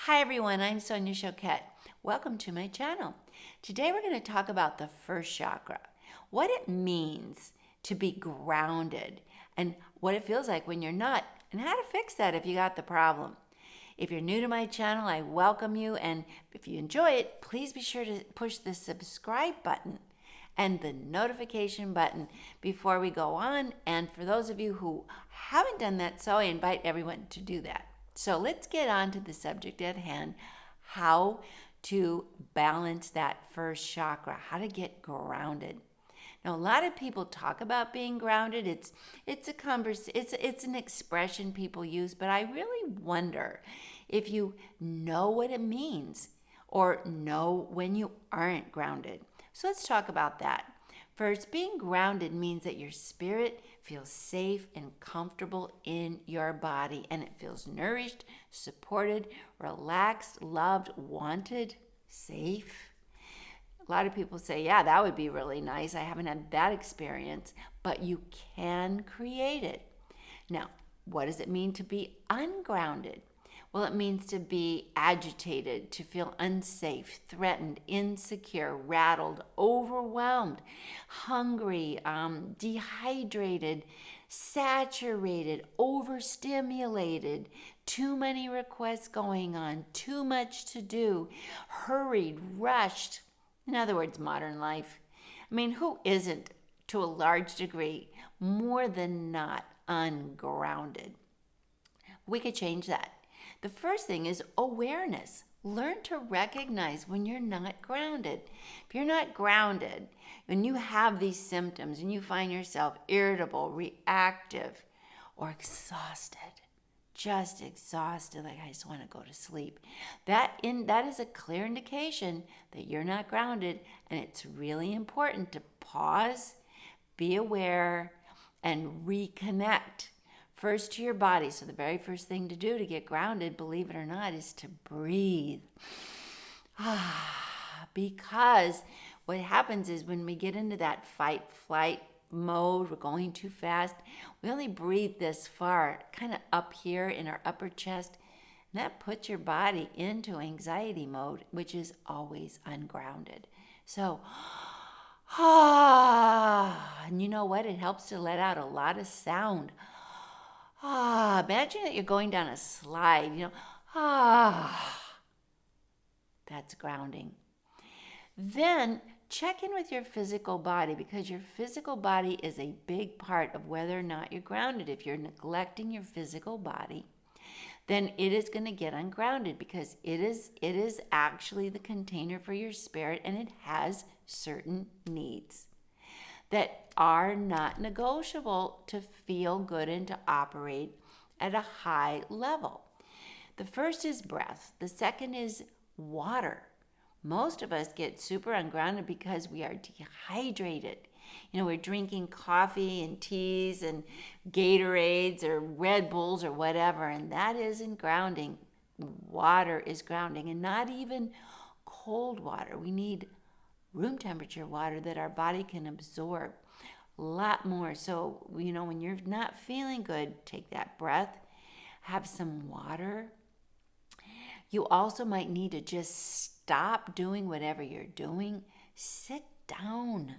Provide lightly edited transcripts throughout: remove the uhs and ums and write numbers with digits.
Hi everyone, I'm Sonia Choquette. Welcome to my channel. Today we're going to talk about the first chakra, what it means to be grounded, and what it feels like when you're not, and how to fix that if you got the problem. If you're new to my channel, I welcome you, and if you enjoy it, please be sure to push the subscribe button and the notification button before we go on. And for those of you who haven't done that, so I invite everyone to do that. So let's get on to the subject at hand, how to balance that first chakra, how to get grounded. Now, a lot of people talk about being grounded. It's an expression people use, but I really wonder if you know what it means or know when you aren't grounded. So let's talk about that. First, being grounded means that your spirit feels safe and comfortable in your body, and it feels nourished, supported, relaxed, loved, wanted, safe. A lot of people say, yeah, that would be really nice. I haven't had that experience, but you can create it. Now, what does it mean to be ungrounded? Well, it means to be agitated, to feel unsafe, threatened, insecure, rattled, overwhelmed, hungry, dehydrated, saturated, overstimulated, too many requests going on, too much to do, hurried, rushed. In other words, modern life. I mean, who isn't, to a large degree, more than not ungrounded? We could change that. The first thing is awareness. Learn to recognize when you're not grounded. If you're not grounded, when you have these symptoms and you find yourself irritable, reactive, or exhausted, just exhausted, like I just want to go to sleep, that is a clear indication that you're not grounded, and it's really important to pause, be aware, and reconnect. First to your body. So the very first thing to do to get grounded, believe it or not, is to breathe. Because what happens is when we get into that fight, flight mode, we're going too fast, we only breathe this far, kind of up here in our upper chest. And that puts your body into anxiety mode, which is always ungrounded. So, and you know what? It helps to let out a lot of sound. Imagine that you're going down a slide, that's grounding. Then check in with your physical body, because your physical body is a big part of whether or not you're grounded. If you're neglecting your physical body, then it is going to get ungrounded, because it is actually the container for your spirit, and it has certain needs that are not negotiable to feel good and to operate at a high level. The first is breath. The second is water. Most of us get super ungrounded because we are dehydrated. We're drinking coffee and teas and Gatorades or Red Bulls or whatever, and that isn't grounding. Water is grounding, and not even cold water. We need room temperature water that our body can absorb a lot more. So, when you're not feeling good, take that breath, have some water. You also might need to just stop doing whatever you're doing. Sit down.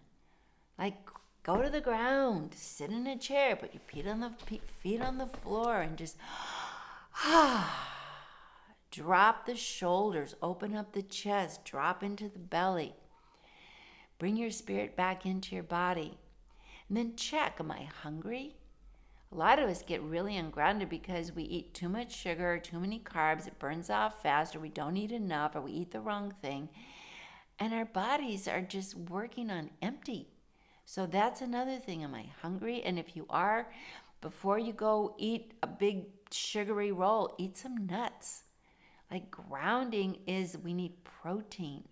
Like, go to the ground, sit in a chair, put your feet on the floor, and just drop the shoulders, open up the chest, drop into the belly. Bring your spirit back into your body. And then check, am I hungry? A lot of us get really ungrounded because we eat too much sugar, too many carbs, it burns off fast, or we don't eat enough, or we eat the wrong thing. And our bodies are just working on empty. So that's another thing. Am I hungry? And if you are, before you go eat a big sugary roll, eat some nuts. Like, grounding is, we need protein.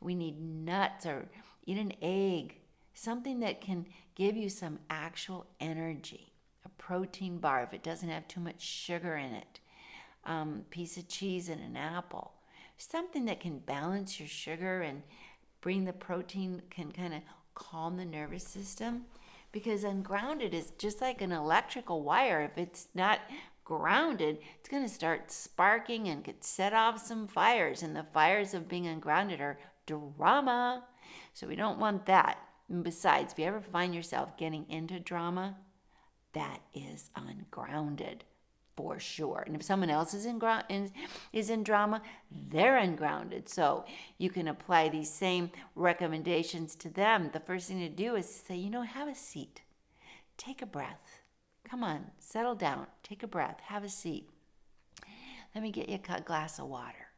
We need nuts, or eat an egg, something that can give you some actual energy. A protein bar if it doesn't have too much sugar in it. Piece of cheese and an apple. Something that can balance your sugar and bring the protein, can kind of calm the nervous system. Because ungrounded is just like an electrical wire. If it's not grounded, it's going to start sparking and could set off some fires. And the fires of being ungrounded are drama. So we don't want that. And besides, if you ever find yourself getting into drama, that is ungrounded for sure. And if someone else is in drama, they're ungrounded. So you can apply these same recommendations to them. The first thing to do is to say, have a seat. Take a breath. Come on, settle down. Take a breath. Have a seat. Let me get you a glass of water.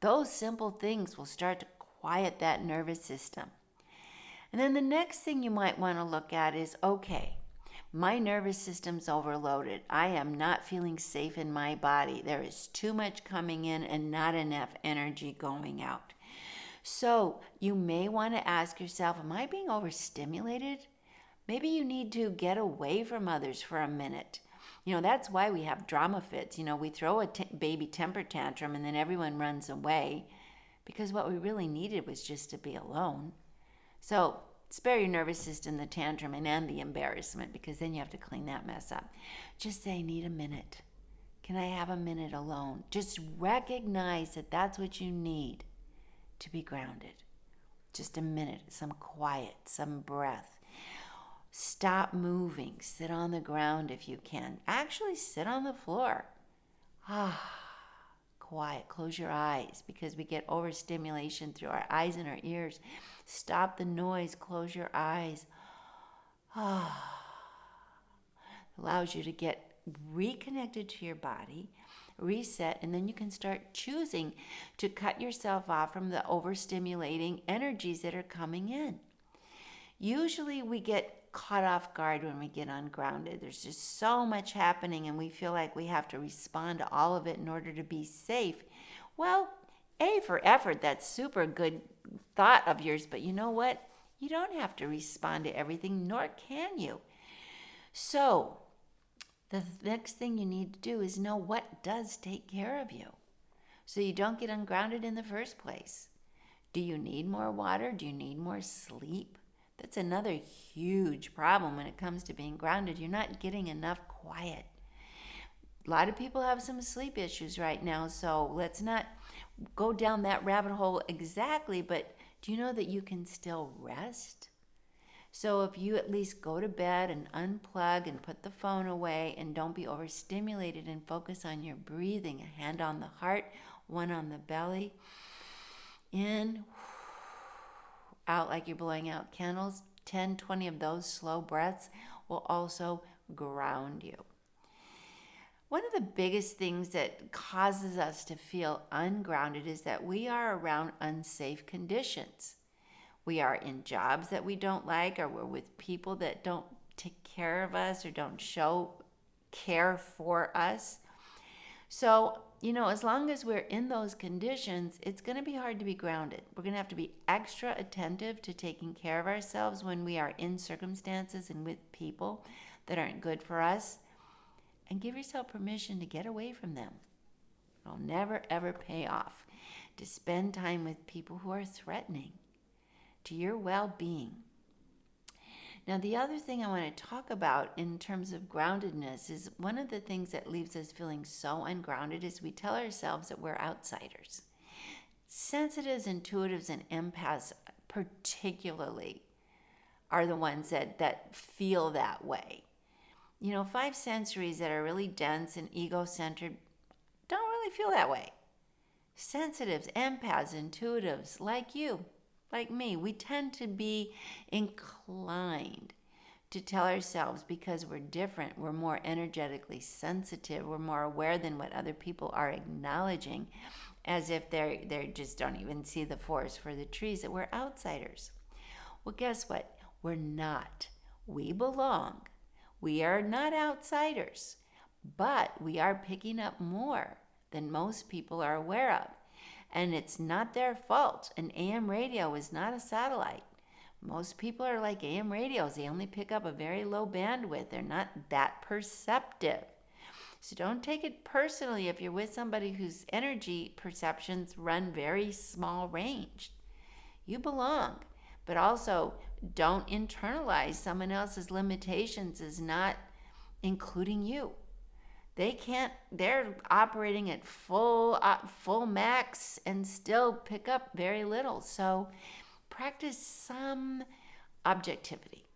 Those simple things will start to quiet that nervous system. And then the next thing you might want to look at is, okay, my nervous system's overloaded. I am not feeling safe in my body. There is too much coming in and not enough energy going out. So you may want to ask yourself, am I being overstimulated? Maybe you need to get away from others for a minute. That's why we have drama fits. We throw a baby temper tantrum and then everyone runs away because what we really needed was just to be alone. So spare your nervous system the tantrum and the embarrassment, because then you have to clean that mess up. Just say, I need a minute. Can I have a minute alone? Just recognize that that's what you need to be grounded. Just a minute, some quiet, some breath. Stop moving. Sit on the ground if you can. Actually, sit on the floor. Quiet. Close your eyes, because we get overstimulation through our eyes and our ears. Stop the noise. Close your eyes. Allows you to get reconnected to your body, reset, and then you can start choosing to cut yourself off from the overstimulating energies that are coming in. Usually we get caught off guard when we get ungrounded. There's just so much happening and we feel like we have to respond to all of it in order to be safe. Well, A for effort, that's super good thought of yours, but you know what? You don't have to respond to everything, nor can you. So the next thing you need to do is know what does take care of you, so you don't get ungrounded in the first place. Do you need more water? Do you need more sleep? That's another huge problem when it comes to being grounded. You're not getting enough quiet. A lot of people have some sleep issues right now, so let's not go down that rabbit hole exactly, but do you know that you can still rest? So if you at least go to bed and unplug and put the phone away and don't be overstimulated and focus on your breathing, a hand on the heart, one on the belly, in, out like you're blowing out candles, 10, 20 of those slow breaths will also ground you. One of the biggest things that causes us to feel ungrounded is that we are around unsafe conditions. We are in jobs that we don't like, or we're with people that don't take care of us or don't show care for us. So, as long as we're in those conditions, it's going to be hard to be grounded. We're going to have to be extra attentive to taking care of ourselves when we are in circumstances and with people that aren't good for us. And give yourself permission to get away from them. It'll never, ever pay off to spend time with people who are threatening to your well-being. Now, the other thing I want to talk about in terms of groundedness is one of the things that leaves us feeling so ungrounded is we tell ourselves that we're outsiders. Sensitives, intuitives, and empaths particularly are the ones that feel that way. 5 sensories that are really dense and ego-centered don't really feel that way. Sensitives, empaths, intuitives, like you, like me, we tend to be inclined to tell ourselves, because we're different, we're more energetically sensitive, we're more aware than what other people are acknowledging, as if they just don't even see the forest for the trees, that we're outsiders. Well, guess what? We're not. We belong. We are not outsiders, but we are picking up more than most people are aware of. And it's not their fault. An AM radio is not a satellite. Most people are like AM radios. They only pick up a very low bandwidth. They're not that perceptive. So don't take it personally if you're with somebody whose energy perceptions run very small range. You belong, but also don't internalize someone else's limitations as not including you. They're operating at full max and still pick up very little. So practice some objectivity.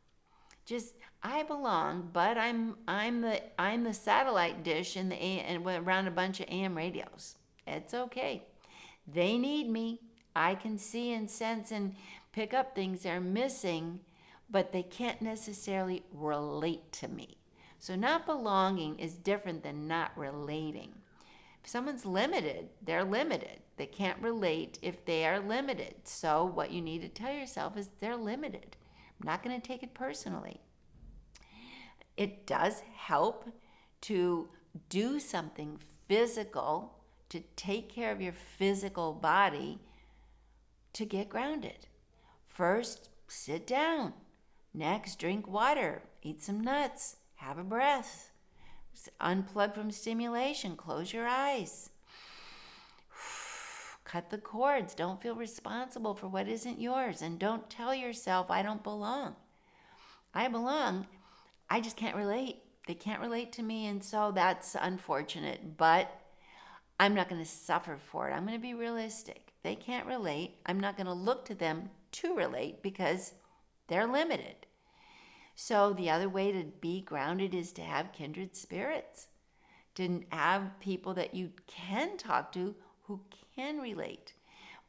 Just, I belong, but I'm the satellite dish in the and around a bunch of AM radios. It's okay. They need me. I can see and sense and pick up things they're missing, but they can't necessarily relate to me. So not belonging is different than not relating. If someone's limited, they're limited. They can't relate if they are limited. So what you need to tell yourself is they're limited. I'm not going to take it personally. It does help to do something physical, to take care of your physical body, to get grounded. First, sit down. Next, drink water, eat some nuts, have a breath. Unplug from stimulation, close your eyes. Cut the cords. Don't feel responsible for what isn't yours. And don't tell yourself, I don't belong. I belong. I just can't relate. They can't relate to me, and so that's unfortunate. But I'm not going to suffer for it. I'm going to be realistic. They can't relate. I'm not going to look to them to relate because they're limited. So the other way to be grounded is to have kindred spirits, to have people that you can talk to who can relate.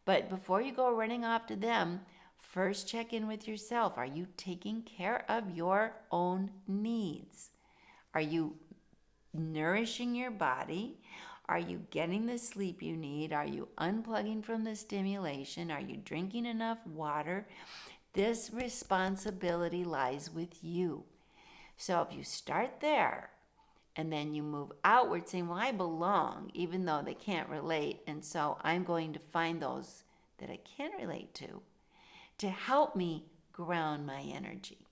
But before you go running off to them, first check in with yourself. Are you taking care of your own needs? Are you nourishing your body? Are you getting the sleep you need? Are you unplugging from the stimulation? Are you drinking enough water? This responsibility lies with you. So if you start there and then you move outward saying, well, I belong, even though they can't relate, and so I'm going to find those that I can relate to help me ground my energy.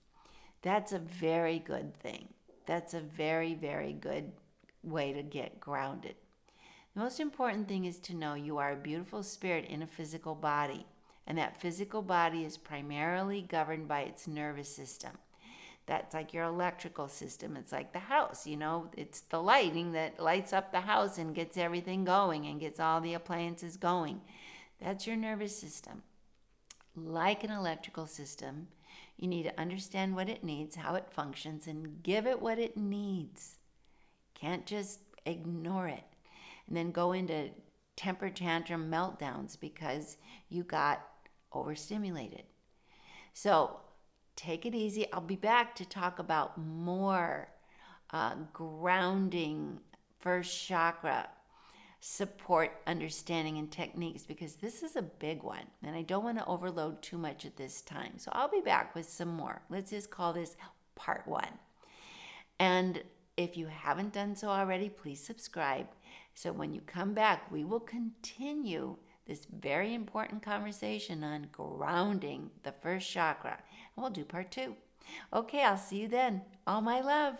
That's a very good thing. That's a very, very good way to get grounded. The most important thing is to know you are a beautiful spirit in a physical body, and that physical body is primarily governed by its nervous system. That's like your electrical system. It's like the house, it's the lighting that lights up the house and gets everything going and gets all the appliances going. That's your nervous system. Like an electrical system, you need to understand what it needs, how it functions, and give it what it needs. Can't just ignore it and then go into temper tantrum meltdowns because you got overstimulated. So take it easy. I'll be back to talk about more grounding, first chakra, support, understanding, and techniques, because this is a big one and I don't want to overload too much at this time. So I'll be back with some more. Let's just call this part 1. And if you haven't done so already, please subscribe. So when you come back, we will continue this very important conversation on grounding the first chakra. And we'll do part 2. Okay, I'll see you then. All my love.